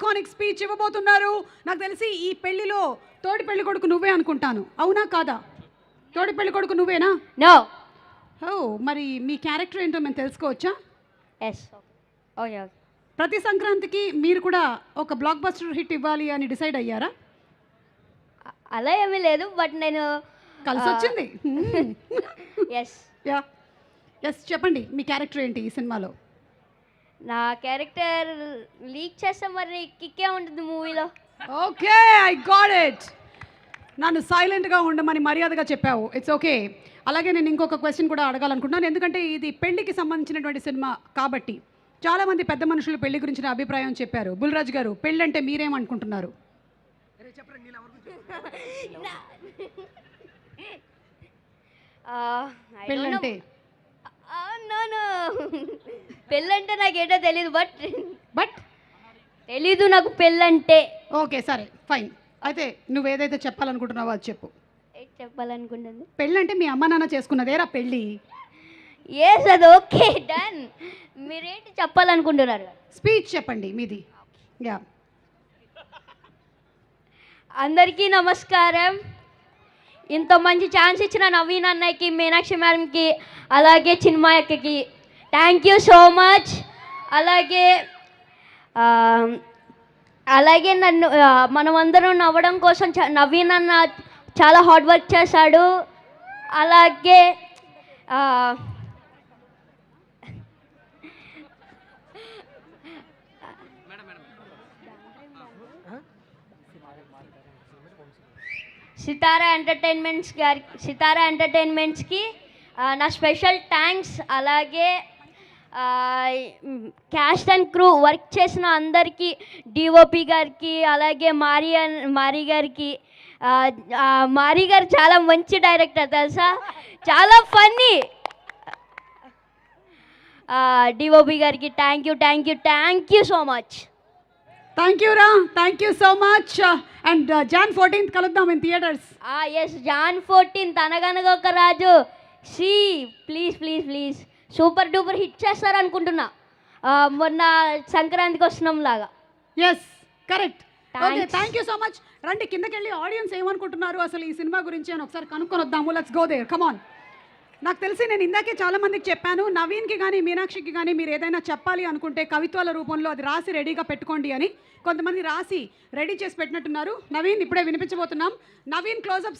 Iconic speech ఇవ్వబోతున్నారు. నాకు తెలిసి ఈ పెళ్లిలో తోడి పెళ్లి కొడుకు నువ్వే అనుకుంటాను, అవునా కాదా? తోడి పెళ్లి కొడుకు నువ్వేనా? నో. ఓ, మరి మీ క్యారెక్టర్ ఏంటో మేము తెలుసుకోవచ్చా? ఎస్. ఓకే. ప్రతి సంక్రాంతికి మీరు కూడా ఒక బ్లాక్ బస్టర్ హిట్ ఇవ్వాలి అని డిసైడ్ అయ్యారా? అలా ఏమీ లేదు, బట్ నేను కలిసి వచ్చింది. ఎస్. యా, ఎస్, చెప్పండి మీ క్యారెక్టర్ ఏంటి ఈ సినిమాలో? నా క్యారెక్టర్ లీక్ చేస్తే మరి కిక్కే ఉంటుంది మూవీలో. Okay, I got it. నన్ను సైలెంట్గా ఉండమని మర్యాదగా చెప్పావు, ఇట్స్ ఓకే. అలాగే నేను ఇంకొక క్వశ్చన్ కూడా అడగాలనుకుంటున్నాను, ఎందుకంటే ఇది పెళ్లికి సంబంధించినటువంటి సినిమా కాబట్టి చాలామంది పెద్ద మనుషులు పెళ్లి గురించిన అభిప్రాయం చెప్పారు. బుల్రాజ్ గారు, పెళ్ళి అంటే మీరేమనుకుంటున్నారు? పెళ్ళంటే పెళ్ళంటే నాకేటో తెలీదు, బట్ తెలీదు నాకు పెళ్ళంటే. ఓకే, సరే, ఫైన్. అయితే నువ్వు ఏదైతే చెప్పాలనుకుంటున్నావో అది చెప్పు. చెప్పాలనుకుంటుంది పెళ్ళంటే మీ అమ్మ నాన్న చేసుకున్నదేరా పెళ్ళి. ఎస్, అది ఓకే, డన్. మీరేంటి చెప్పాలనుకుంటున్నారు? స్పీచ్ చెప్పండి మీది. యా. అందరికీ నమస్కారం. ఇంత మంచి ఛాన్స్ ఇచ్చిన నవీన్ అన్నయ్యకి, మీనాక్షి మేడంకి, అలాగే చిన్మయ అక్కకి థ్యాంక్ యూ సో మచ్. అలాగే నన్ను మనమందరం నవ్వడం కోసం నవీన్ అన్న చాలా హార్డ్ వర్క్ చేశాడు. అలాగే సితారా ఎంటర్టైన్మెంట్స్కి నా స్పెషల్ థ్యాంక్స్. అలాగే క్యాస్ట్ అండ్ క్రూ వర్క్ చేసిన అందరికీ, డిఓపి గారికి, అలాగే మారీ గారికి. మారీ గారు చాలా మంచి డైరెక్టర్ తెలుసా, చాలా ఫన్నీ. డిఓపి గారికి thank you so much. Thank you రా, thank you so much. And Jan 14th కలుద్దాం in theatres. Yes, Jan 14th అనగనగా ఒక రాజు. ప్లీజ్ సూపర్ డూపర్ హిట్ చేస్తారు అనుకుంటున్నా, మొన్న సంక్రాంతికి వస్తున్నాం లాగా. Yes, correct. Okay, thank you so much. రండి కిందకి వెళ్ళి ఆడియన్స్ ఏమనుకుంటున్నారు అసలు ఈ సినిమా గురించి అని ఒకసారి కనుక్కొని వద్దాము. Let's go there, come on. నాకు తెలిసి నేను ఇందాకే చాలామందికి చెప్పాను, నవీన్కి కానీ మీనాక్షికి కానీ మీరు ఏదైనా చెప్పాలి అనుకుంటే కవిత్వాల రూపంలో అది రాసి రెడీగా పెట్టుకోండి అని. కొంతమంది రాసి రెడీ చేసి పెట్టినట్టున్నారు. నవీన్ ఇప్పుడే వినిపించబోతున్నాం. నవీన్ క్లోజప్